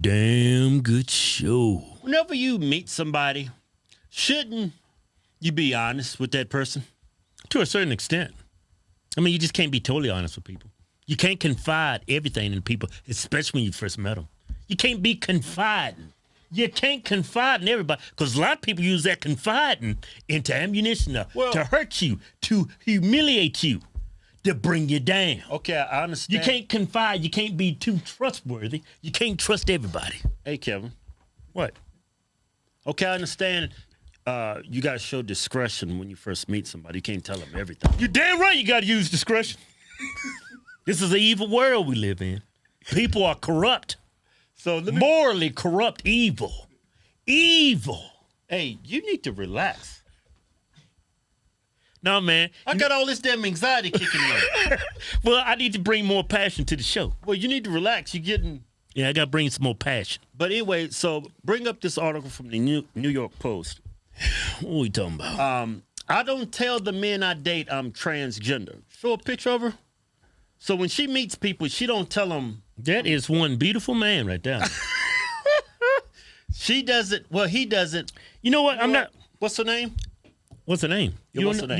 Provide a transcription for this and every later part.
damn good show. Whenever you meet somebody, shouldn't you be honest with that person? To a certain extent. I mean, you just can't be totally honest with people. You can't confide everything in people, especially when you first met them. You can't be confiding. You can't confide in everybody because a lot of people use that confiding into ammunition to hurt you, to humiliate you, to bring you down. Okay, I understand. You can't confide. You can't be too trustworthy. You can't trust everybody. Hey, Kevin. What? Okay, I understand. You got to show discretion when you first meet somebody. You can't tell them everything. You're damn right you got to use discretion. This is an evil world we live in. People are corrupt. So morally corrupt, evil. Hey, you need to relax. No, man. I got all this damn anxiety kicking in. Well, I need to bring more passion to the show. Well, you need to relax. You're getting... Yeah, I got to bring some more passion. But anyway, so bring up this article from the New York Post. What are we talking about? I don't tell the men I date I'm transgender. Show a picture of her. So when she meets people, she don't tell them... That is one beautiful man right there. She doesn't. Well, he doesn't. You know what? I'm not. What's her name? What's her name? Yeah, what's her name?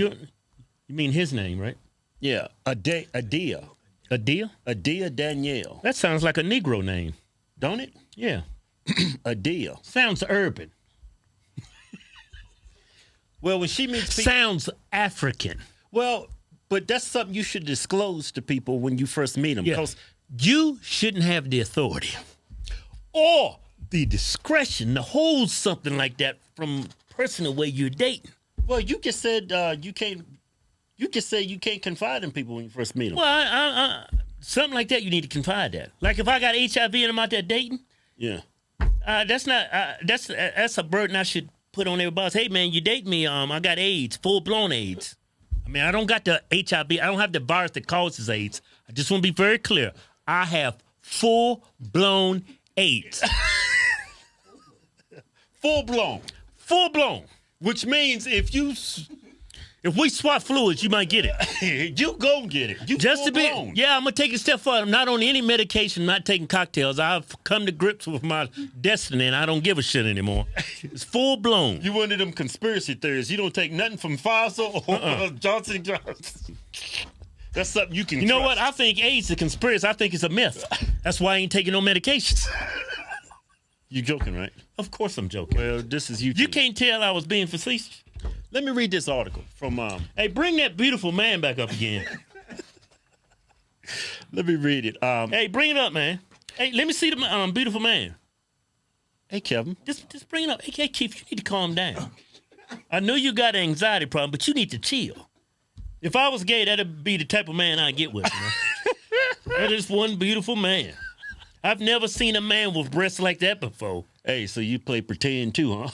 You mean his name, right? Yeah. Adia. Adia? Adia Danielle. That sounds like a Negro name. Don't it? Yeah. Adia. Sounds urban. Well, when she meets people. Sounds African. Well, but that's something you should disclose to people when you first meet them. Yeah. Because you shouldn't have the authority or the discretion to hold something like that from the person the way you're dating. Well, you just said you can't. You just said you can't confide in people when you first meet them. Well, I, something like that you need to confide that. Like if I got HIV and I'm out there dating. Yeah. That's not. That's a burden I should put on everybody. Hey man, you date me? I got AIDS, full blown AIDS. I mean, I don't got the HIV. I don't have the virus that causes AIDS. I just want to be very clear. I have full-blown AIDS. Full-blown. Full-blown. Which means if we swap fluids, you might get it. You gon' get it. You just to be, blown. yeah, I'm going to take it a step further. I'm not on any medication, not taking cocktails. I've come to grips with my destiny, and I don't give a shit anymore. It's full-blown. You one of them conspiracy theories. You don't take nothing from Pfizer or Johnson & Johnson. That's something you can You know trust. what? I think AIDS is a conspiracy. I think it's a myth. That's why I ain't taking no medications. You joking, right? Of course I'm joking. Well, this is you. You can't tell I was being facetious. Let me read this article from... Hey, bring that beautiful man back up again. Let me read it. Hey, bring it up, man. Hey, let me see the beautiful man. Hey, Kevin. Just bring it up. Hey, Keith, you need to calm down. I know you got an anxiety problem, but you need to chill. If I was gay, that'd be the type of man I'd get with. You know? That is one beautiful man. I've never seen a man with breasts like that before. Hey, so you play pretend too, huh?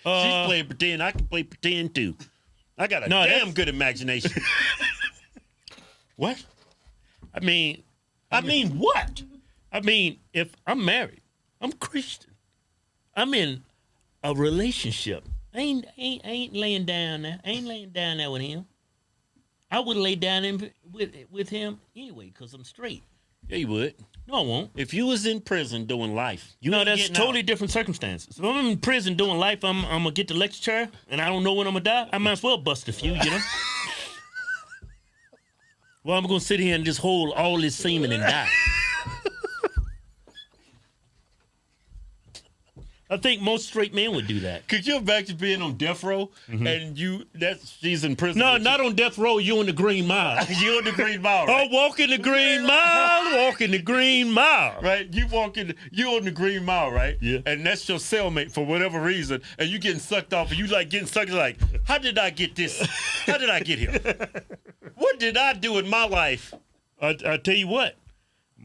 She's playing pretend. I can play pretend too. I got a damn good imagination. What? I mean what? I mean, if I'm married, I'm Christian. I'm in a relationship. I ain't laying down there. I ain't laying down there with him. I would lay down with him anyway because I'm straight. Yeah, you would. No, I won't. If you was in prison doing life, that's totally different circumstances. If I'm in prison doing life, I'm gonna get the lecture chair, and I don't know when I'm gonna die. I might as well bust a few, you know. Well, I'm gonna sit here and just hold all this semen and die. I think most straight men would do that. Could you imagine being on death row and she's in prison? No, not on death row. You on the Green Mile. You on the Green Mile, right? Oh, walking the Green Mile, walking the Green Mile. Right? You on the Green Mile, right? Yeah. And that's your cellmate for whatever reason, and you getting sucked off, and you like getting sucked. Like, how did I get this? How did I get here? What did I do in my life? I tell you what,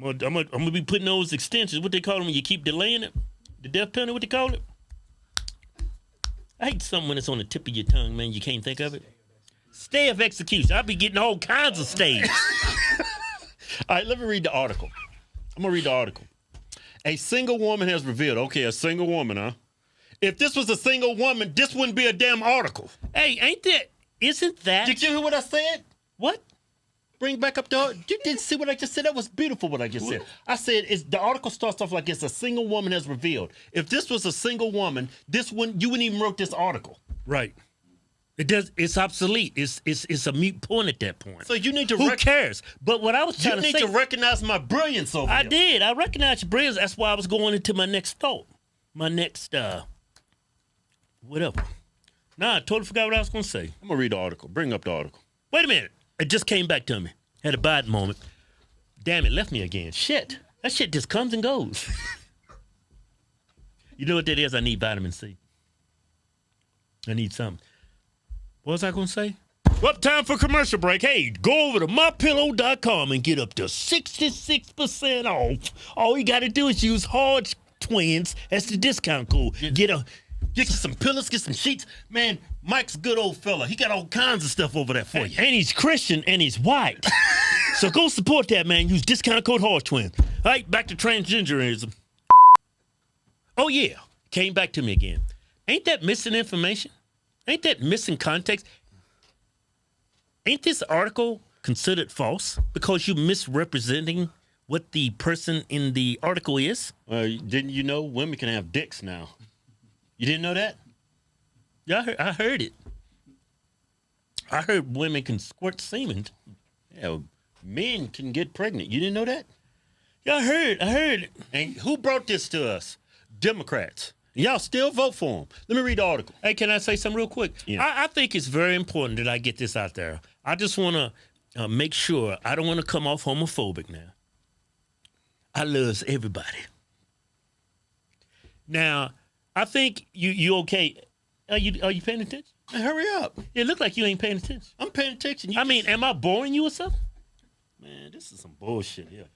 I'm gonna be putting those extensions. What they call them when you keep delaying it. The death penalty, what they call it? I hate something when it's on the tip of your tongue, man. You can't think of it. Stay of execution. I'll be getting all kinds of stays. All right, let me read the article. I'm going to read the article. A single woman has revealed. Okay, a single woman, huh? If this was a single woman, this wouldn't be a damn article. Hey, isn't that? Did you hear what I said? What? Bring back up the. You didn't see what I just said. That was beautiful. What I just said. I said the article starts off like it's a single woman has revealed. If this was a single woman, you wouldn't even wrote this article. Right. It does. It's obsolete. It's a mute point at that point. So you need to. Who cares? But what I was trying to say. You need to recognize my brilliance over here. I did. I recognized your brilliance. That's why I was going into my next thought. My next whatever. Nah, I totally forgot what I was going to say. I'm gonna read the article. Bring up the article. Wait a minute. It just came back to me. Had a bad moment. Damn, it left me again. Shit. That shit just comes and goes. You know what that is? I need vitamin C. I need something. What was I going to say? Well, time for commercial break. Hey, go over to mypillow.com and get up to 66% off. All you got to do is use Hodgetwins as the discount code. Get you some pillows, get some sheets. Man, Mike's a good old fella. He got all kinds of stuff over there for you. And he's Christian and he's white. So go support that, man. Use discount code Hodgetwins. All right, back to transgenderism. Oh, yeah. Came back to me again. Ain't that missing information? Ain't that missing context? Ain't this article considered false because you're misrepresenting what the person in the article is? Didn't you know women can have dicks now? You didn't know that? Yeah, I heard it. I heard women can squirt semen. Yeah, men can get pregnant. You didn't know that? Yeah, I heard. And who brought this to us? Democrats. Y'all still vote for them. Let me read the article. Hey, can I say something real quick? Yeah. I think it's very important that I get this out there. I just want to make sure I don't want to come off homophobic now. I loves everybody. Now, I think you okay. Are you paying attention? Hurry up. It look like you ain't paying attention. I'm paying attention. Am I boring you or something? Man, this is some bullshit here.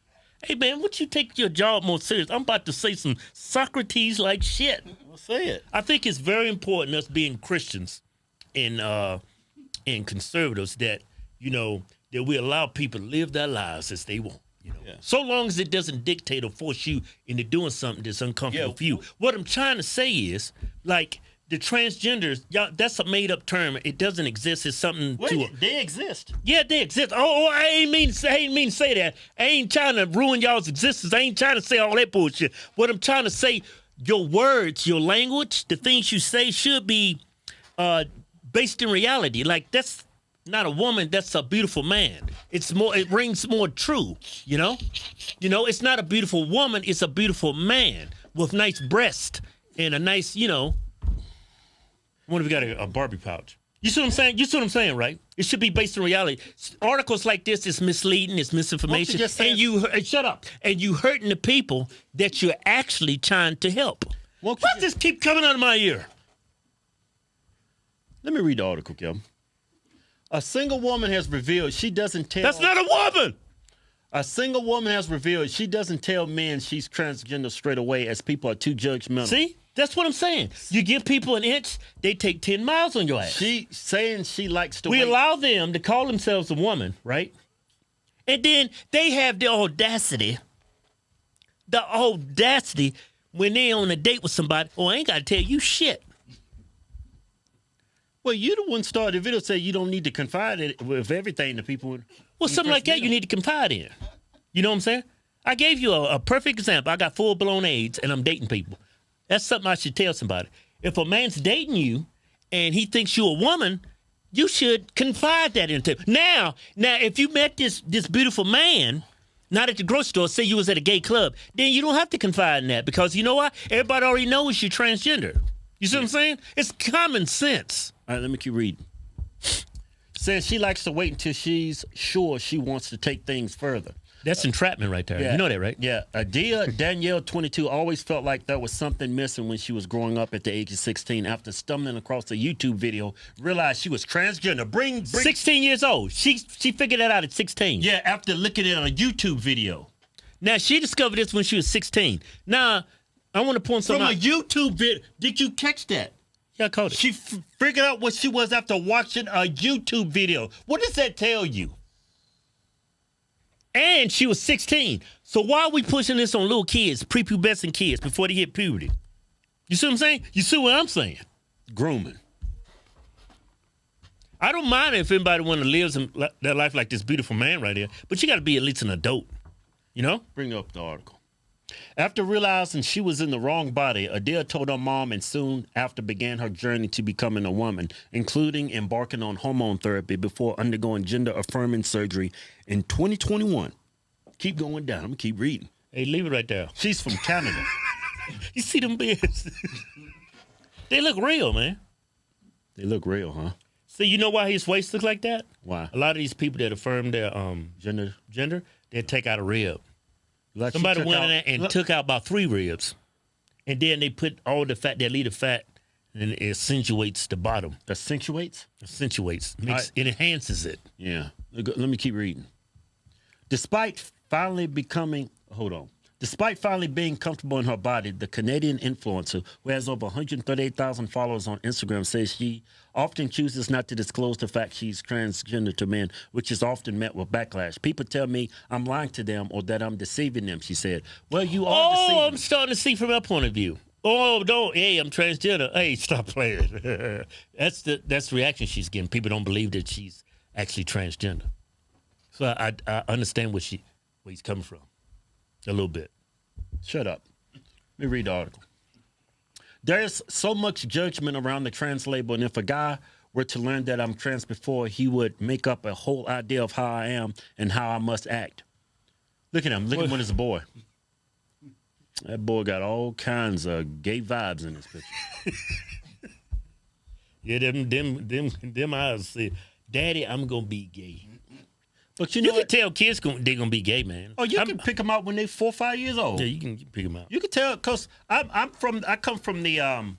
Hey, man, would you take your job more serious? I'm about to say some Socrates-like shit. Well, say it. I think it's very important, us being Christians and conservatives, that, that we allow people to live their lives as they want. Yeah. So long as it doesn't dictate or force you into doing something that's uncomfortable for you. What I'm trying to say is, like, the transgenders, y'all, that's a made-up term. It doesn't exist. It's something they exist. Yeah, they exist. I ain't mean to say that. I ain't trying to ruin y'all's existence. I ain't trying to say all that bullshit. What I'm trying to say, your words, your language, the things you say should be based in reality. Like, that's not a woman, that's a beautiful man. It rings more true, It's not a beautiful woman, it's a beautiful man with nice breasts and a nice, what if we got a Barbie pouch? You see what I'm saying? You see what I'm saying, right? It should be based in reality. Articles like this is misleading, it's misinformation. Shut up. And you hurting the people that you're actually trying to help. Why does this keep coming out of my ear? Let me read the article, Kevin. A single woman has revealed she doesn't tell... That's not a woman! A single woman has revealed she doesn't tell men she's transgender straight away as people are too judgmental. See? That's what I'm saying. You give people an inch, they take 10 miles on your ass. She saying she likes to We allow them to call themselves a woman, right? And then they have the audacity when they on a date with somebody, I ain't got to tell you shit. Well, you the one started the video say you don't need to confide with everything to people. Well, something like that you need to confide in. You know what I'm saying? I gave you a perfect example. I got full-blown AIDS, and I'm dating people. That's something I should tell somebody. If a man's dating you and he thinks you're a woman, you should confide that into him. Now, if you met this beautiful man, not at the grocery store, say you was at a gay club, then you don't have to confide in that because you know what? Everybody already knows you're transgender. You see what I'm saying? It's common sense. All right, let me keep reading. Says she likes to wait until she's sure she wants to take things further. That's entrapment right there. Yeah. You know that, right? Yeah. Adia Danielle, 22, always felt like there was something missing when she was growing up at the age of 16. After stumbling across a YouTube video, realized she was transgender. Bring 16 years old. She figured that out at 16. Yeah, after looking at a YouTube video. Now, she discovered this when she was 16. Now, I want to point something out. From a YouTube video. Did you catch that? Yeah, I caught it. She figured out what she was after watching a YouTube video. What does that tell you? And she was 16. So why are we pushing this on little kids, prepubescent kids, before they hit puberty? You see what I'm saying? You see what I'm saying? Grooming. I don't mind if anybody want to live their life like this beautiful man right here, but you got to be at least an adult, you know? Bring up the article. After realizing she was in the wrong body, Adele told her mom and soon after began her journey to becoming a woman, including embarking on hormone therapy before undergoing gender-affirming surgery in 2021. Keep going down. I'm going to keep reading. Hey, leave it right there. She's from Canada. You see them beards? They look real, man. They look real, huh? See, you know why his waist looks like that? Why? A lot of these people that affirm their gender, they take out a rib. Like Somebody went in there and took out about 3 ribs. And then they put all the fat, they leave the fat, and it accentuates the bottom. Accentuates? Accentuates. It enhances it. Yeah. Let me keep reading. Despite finally being comfortable in her body, the Canadian influencer, who has over 138,000 followers on Instagram, says she often chooses not to disclose the fact she's transgender to men, which is often met with backlash. People tell me I'm lying to them or that I'm deceiving them, she said. Well, you are deceiving. Oh, I'm starting to see from that point of view. Oh, don't. Hey, I'm transgender. Hey, stop playing. That's the reaction she's getting. People don't believe that she's actually transgender. So I understand where he's coming from. A little bit. Shut up. Let me read the article. There's so much judgment around the trans label, and if a guy were to learn that I'm trans before, he would make up a whole idea of how I am and how I must act. Look at him. Look at him as a boy. That boy got all kinds of gay vibes in his picture. Yeah, them eyes say, Daddy, I'm going to be gay. But you know can tell kids they're going to be gay, man. Oh, you can pick them out when they're 4 or 5 years old. Yeah, you can pick them out. You can tell because I come from the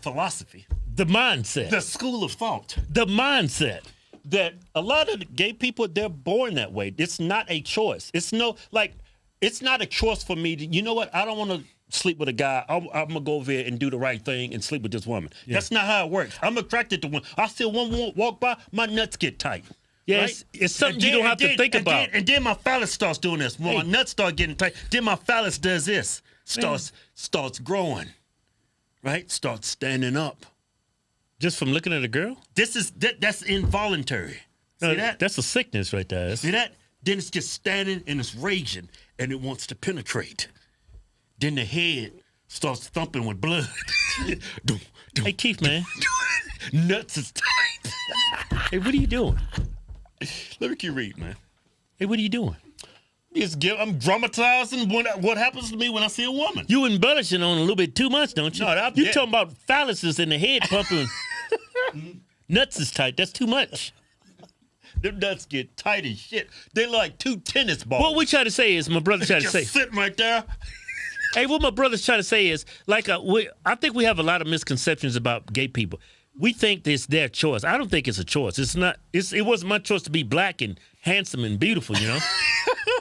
philosophy, the mindset, the school of thought, the mindset that a lot of the gay people, they're born that way. It's not a choice. It's not a choice for me. You know what? I don't want to sleep with a guy. I'm gonna go over here and do the right thing and sleep with this woman. Yeah. That's not how it works. I'm attracted to one. I see one walk by, my nuts get tight. Yeah, right? it's something you don't have to think about. And then my phallus starts doing this. When my nuts start getting tight, then my phallus does this. Starts growing. Right? Starts standing up. Just from looking at a girl? That's involuntary. See that? That's a sickness right there. See that? Then it's just standing and it's raging and it wants to penetrate. Then the head starts thumping with blood. Hey, Keith, man. Nuts is tight. Hey, what are you doing? Let me keep reading, man. Hey, what are you doing? I'm dramatizing what happens to me when I see a woman. You embellishing on a little bit too much, don't you? No, you talking about phalluses in the head pumping. Nuts is tight. That's too much. Them nuts get tight as shit. They're like 2 tennis balls. What we try to say is, my brother trying to say. Sitting right there. Hey, what my brother's trying to say is, I think we have a lot of misconceptions about gay people. We think it's their choice. I don't think it's a choice. It's not. It wasn't my choice to be black and handsome and beautiful, you know?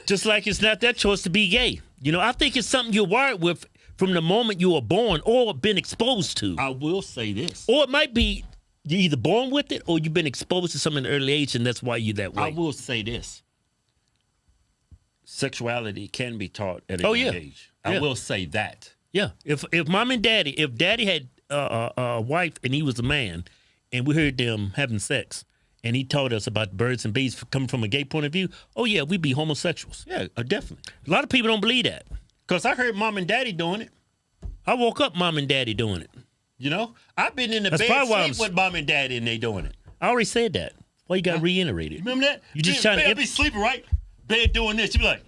Just like it's not their choice to be gay. You know, I think it's something you're wired with from the moment you were born or been exposed to. I will say this. Or it might be you're either born with it or you've been exposed to something at an early age and that's why you're that way. I will say this. Sexuality can be taught at a young age. I will say that. Yeah. If mom and daddy, if daddy had a wife and he was a man and we heard them having sex and he taught us about birds and bees coming from a gay point of view, oh yeah, we'd be homosexuals. Yeah, definitely. A lot of people don't believe that. Because I heard mom and daddy doing it. I woke up mom and daddy doing it. You know? I've been in the bed sleep with mom and daddy and they doing it. I already said that. Why you got to reiterate it? Remember that? You just trying to... be sleeping, right? Bed doing this. You be like...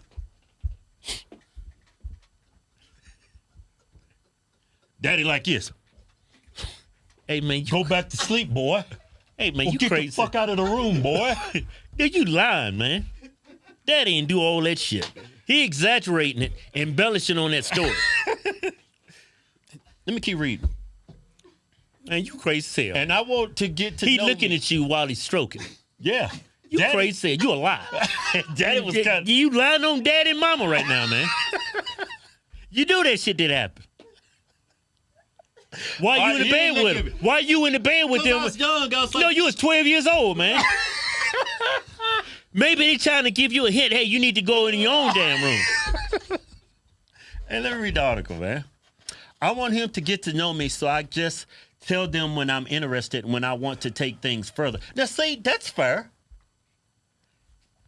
Daddy like this. Hey, man. Go back to sleep, boy. Hey, man, you get crazy. Get the fuck out of the room, boy. Yeah, you lying, man. Daddy ain't do all that shit. He exaggerating it, embellishing on that story. Let me keep reading. Man, you crazy as hell. And I want to get to He know looking at you while he's stroking. Yeah. You Daddy, crazy as hell. You a lie. Daddy was kind of... You lying on daddy and mama right now, man. You knew that shit did happen. Why you in the bed with him? Why you in the bed with them? I was young. I was like... No, you was 12 years old, man. Maybe they trying to give you a hint. Hey, you need to go in your own damn room. Hey, let me read the article, man. I want him to get to know me, so I just tell them when I'm interested, when I want to take things further. Now, see, that's fair.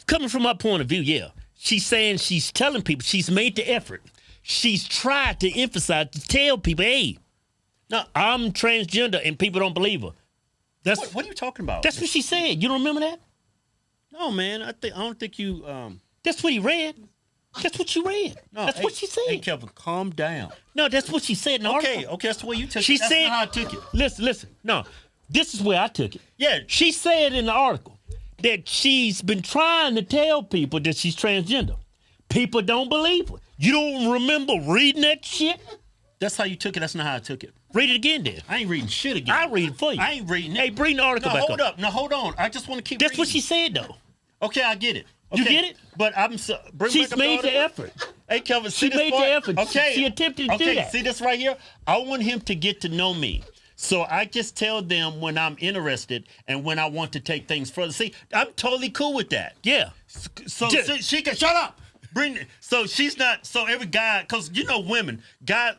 Coming from my point of view, yeah. She's saying she's telling people, she's made the effort. She's tried to emphasize, to tell people, hey, no, I'm transgender, and people don't believe her. What are you talking about? That's what she said. You don't remember that? No, man. I don't think you. That's what he read. That's what you read. No, that's what she said. Hey, Kevin, calm down. No, that's what she said in the article. Okay, that's the way you took it. That's not how I took it. Listen. No, this is where I took it. Yeah. She said in the article that she's been trying to tell people that she's transgender. People don't believe her. You don't remember reading that shit? That's how you took it. That's not how I took it. Read it again, then. I ain't reading shit again. I'll read it for you. I ain't reading it. Hey, bring the article back up. Hold up. Now, hold on. I just want to keep That's reading. what she said, though. Okay, I get it. Okay. You get it? But she's made the effort. Hey, Kevin, she made the effort. Okay. She attempted to do that. See this right here? I want him to get to know me. So I just tell them when I'm interested and when I want to take things further. See, I'm totally cool with that. Yeah. So she can shut up. So she's not. So every guy, because you know women,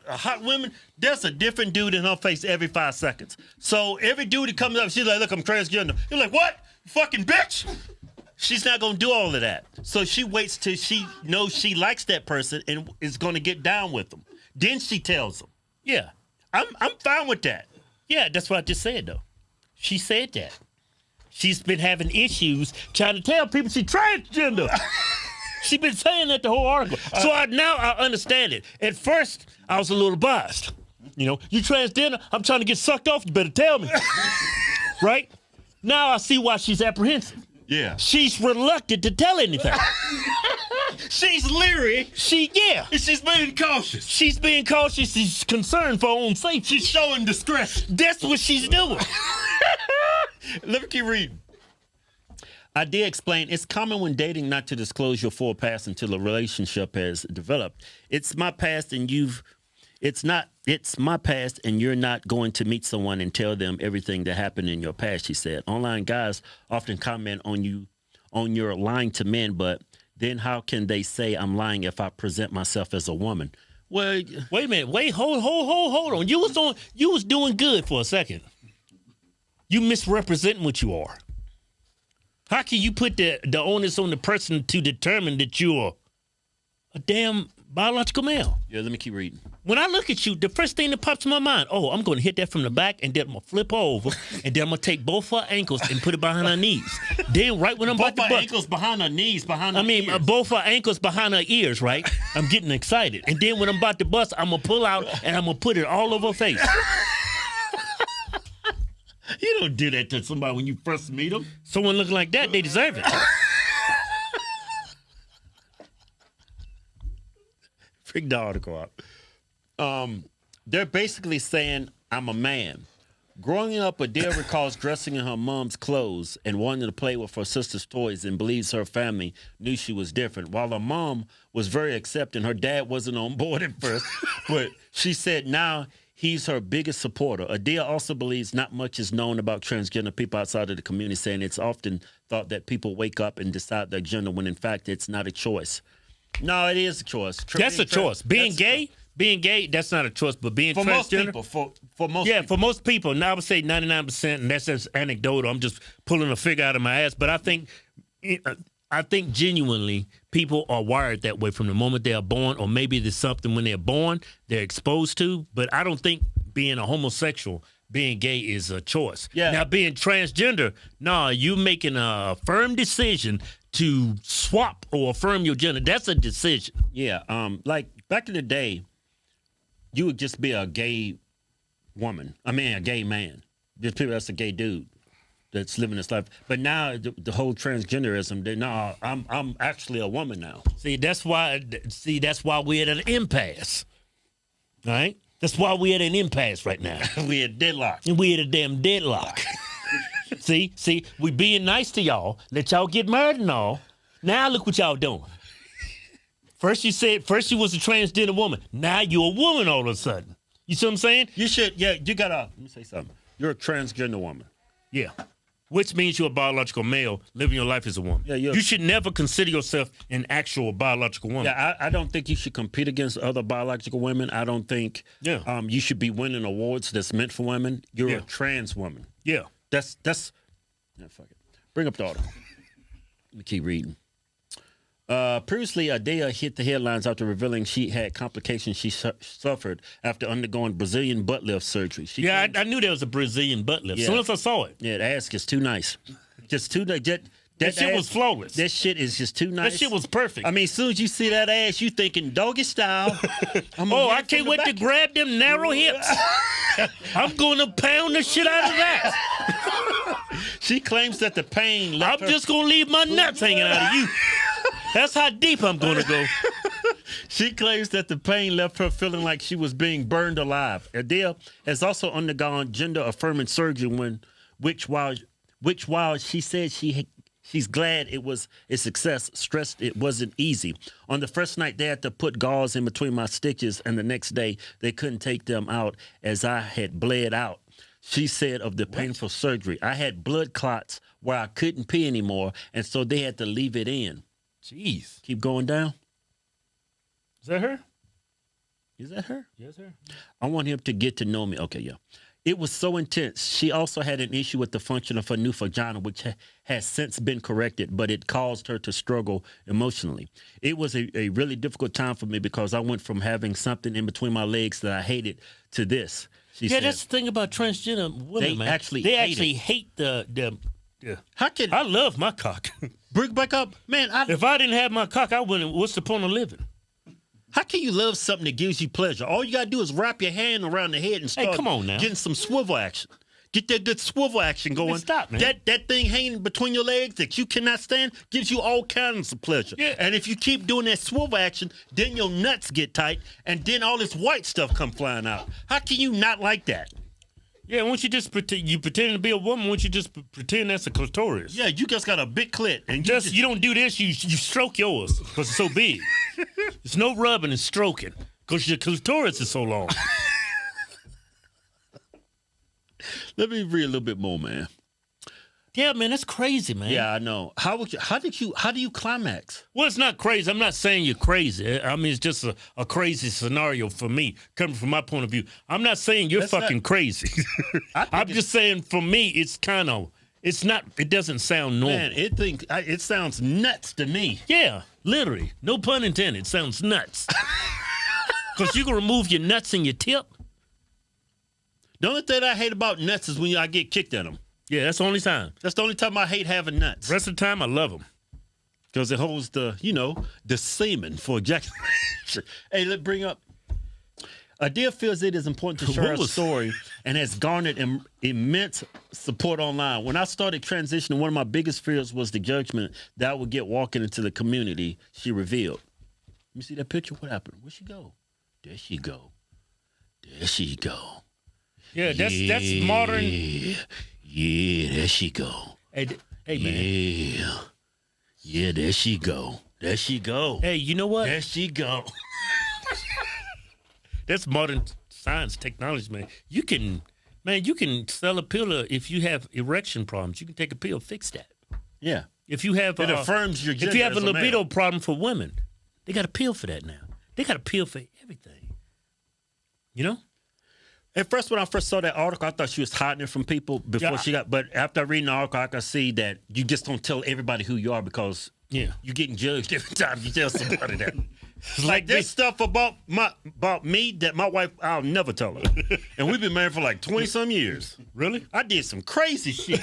hot women, there's a different dude in her face every 5 seconds. So every dude that comes up, she's like, "Look, I'm transgender." You're like, "What? You fucking bitch!" She's not gonna do all of that. So she waits till she knows she likes that person and is gonna get down with them. Then she tells them. Yeah, I'm fine with that. Yeah, that's what I just said though. She said that. She's been having issues trying to tell people she's transgender. She's been saying that the whole article. So now I understand it. At first, I was a little biased. You know, you transgender, I'm trying to get sucked off, you better tell me. Right? Now I see why she's apprehensive. Yeah. She's reluctant to tell anything. She's leery. She's being cautious. She's being cautious. She's concerned for her own safety. She's showing discretion. That's what she's doing. Let me keep reading. I did explain it's common when dating not to disclose your full past until a relationship has developed. It's my past and it's my past and you're not going to meet someone and tell them everything that happened in your past, she said. Online guys often comment on your lying to men, but then how can they say I'm lying if I present myself as a woman? Well, wait a minute. Hold on. You was doing good for a second. You misrepresenting what you are. How can you put the onus on the person to determine that you're a damn biological male? Yeah, let me keep reading. When I look at you, the first thing that pops in my mind, I'm going to hit that from the back, and then I'm going to flip her over, and then I'm going to take both her ankles and put it behind her knees. Then right when I'm about to bust. Both her ankles behind her knees, behind her ears. Both her ankles behind her ears, right? I'm getting excited. And then when I'm about to bust, I'm going to pull out, and I'm going to put it all over her face. You don't do that to somebody when you first meet them. Someone looking like that, they deserve it. Freak the article out. They're basically saying, I'm a man. Growing up, Adele recalls dressing in her mom's clothes and wanting to play with her sister's toys and believes her family knew she was different. While her mom was very accepting, her dad wasn't on board at first, but she said now he's her biggest supporter. Adele also believes not much is known about transgender people outside of the community, saying it's often thought that people wake up and decide their gender when in fact it's not a choice. No, it is a choice. That's a choice. Being gay, that's not a choice, but being for transgender. Most people, for most people. For most people. Now I would say 99%, and that's just anecdotal. I'm just pulling a figure out of my ass. But I think genuinely people are wired that way from the moment they are born, or maybe there's something when they're born they're exposed to. But I don't think being a homosexual, being gay is a choice. Yeah. Now being transgender, you making a firm decision to swap or affirm your gender. That's a decision. Yeah. Like back in the day, you would just be a gay woman. I mean, a gay man. Just people that's a gay dude that's living this life. But now the whole transgenderism, I'm actually a woman now. See, that's why we're at an impasse. All right? That's why we're at an impasse right now. We're at deadlock. And we're at a damn deadlock. See, we being nice to y'all, let y'all get married and all. Now look what y'all doing. First you was a transgender woman. Now you're a woman all of a sudden. You see what I'm saying? You gotta, let me say something. You're a transgender woman. Yeah. which means you're a biological male living your life as a woman. Yeah, you should never consider yourself an actual biological woman. Yeah, I don't think you should compete against other biological women. I don't think you should be winning awards that's meant for women. You're a trans woman. Yeah. That's fuck it. Bring up the article. Let me keep reading. Previously, Adea hit the headlines after revealing she had complications she suffered after undergoing Brazilian butt lift surgery. I knew there was a Brazilian butt lift. As soon as I saw it. Yeah, the ass is too nice. Just too nice. That shit was flawless. That shit is just too nice. That shit was perfect. I mean, as soon as you see that ass, you thinking doggy style. I can't wait to grab them narrow hips. I'm going to pound the shit out of that. She claims that the pain left I'm just going to leave my nuts hanging out of you. That's how deep I'm going to go. She claims that the pain left her feeling like she was being burned alive. Adele has also undergone gender-affirming surgery which while she said she's glad it was a success, stressed it wasn't easy. On the first night, they had to put gauze in between my stitches, and the next day, they couldn't take them out as I had bled out. She said of the painful surgery, I had blood clots where I couldn't pee anymore, and so they had to leave it in. Jeez. Keep going down. Is that her? Is that her? Yes, sir. I want him to get to know me. Okay, yeah. It was so intense. She also had an issue with the function of her new vagina, which has since been corrected, but it caused her to struggle emotionally. It was a really difficult time for me because I went from having something in between my legs that I hated to this. She said, that's the thing about transgender women, man. They actually hate the How can I love my cock. Bring back up, man. If I didn't have my cock, I wouldn't. What's the point of living? How can you love something that gives you pleasure? All you gotta do is wrap your hand around the head and start come on now. Getting some swivel action. Get that good swivel action going. Stop, man. That thing hanging between your legs that you cannot stand gives you all kinds of pleasure. Yeah. And if you keep doing that swivel action, then your nuts get tight, and then all this white stuff come flying out. How can you not like that? Yeah, won't you just pretend to be a woman? Won't you just pretend that's a clitoris? Yeah, you just got a big clit, and you don't do this. You stroke yours because it's so big. There's no rubbing and stroking because your clitoris is so long. Let me read a little bit more, man. Yeah, man, that's crazy, man. Yeah, I know. How do you climax? Well, it's not crazy. I'm not saying you're crazy. I mean, it's just a crazy scenario for me, coming from my point of view. I'm not saying you're fucking crazy. I'm just saying for me, it's not. It doesn't sound normal. Man, it sounds nuts to me. Yeah, literally. No pun intended. It sounds nuts. Because you can remove your nuts and your tip. The only thing I hate about nuts is when I get kicked at them. Yeah, that's the only time. That's the only time I hate having nuts. The rest of the time, I love them. Because it holds the semen for ejaculation. Hey, let's bring up. Adele feels it is important to share her story and has garnered immense support online. When I started transitioning, one of my biggest fears was the judgment that I would get walking into the community, she revealed. Let me see that picture. What happened? Where'd she go? There she go. There she go. Yeah, that's modern. Yeah, there she go. Hey, man. Yeah, there she go. There she go. Hey, you know what? There she go. That's modern science technology, man. You can sell a pill if you have erection problems. You can take a pill, fix that. Yeah. If you have it affirms your gender. If you have a libido male. problem for women, they got a pill for that now. They got a pill for everything. You know? At first, when I first saw that article, I thought she was hiding it from people before she got. But after reading the article, I could see that you just don't tell everybody who you are because you're getting judged every time you tell somebody that. Like this stuff about me that my wife, I'll never tell her. And we've been married for like 20-some years. Really? I did some crazy shit.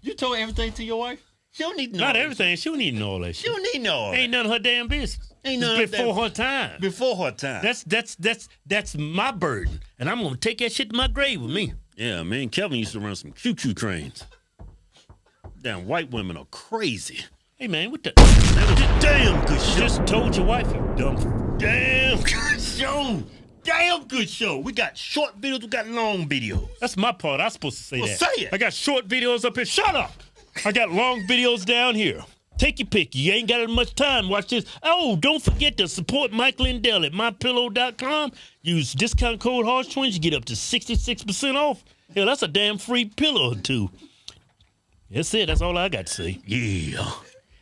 You told everything to your wife? She don't need to know. Not everything. She don't need to know all that shit. She don't need to know all that. Ain't none of her damn business. Ain't none of before her time. Before her time. That's my burden. And I'm going to take that shit to my grave with me. Yeah, man. Kevin used to run some choo-choo trains. Damn, white women are crazy. Hey, man, what the? That was a damn good show. Just told your wife you dumb. Damn good show. Damn good show. We got short videos. We got long videos. That's my part. I'm supposed to say that. Say it. I got short videos up here. Shut up. I got long videos down here. Take your pick. You ain't got much time. Watch this. Oh, don't forget to support Mike Lindell at MyPillow.com. Use discount code Hodgetwins. You get up to 66% off. Hell, that's a damn free pillow or two. That's it. That's all I got to say. Yeah.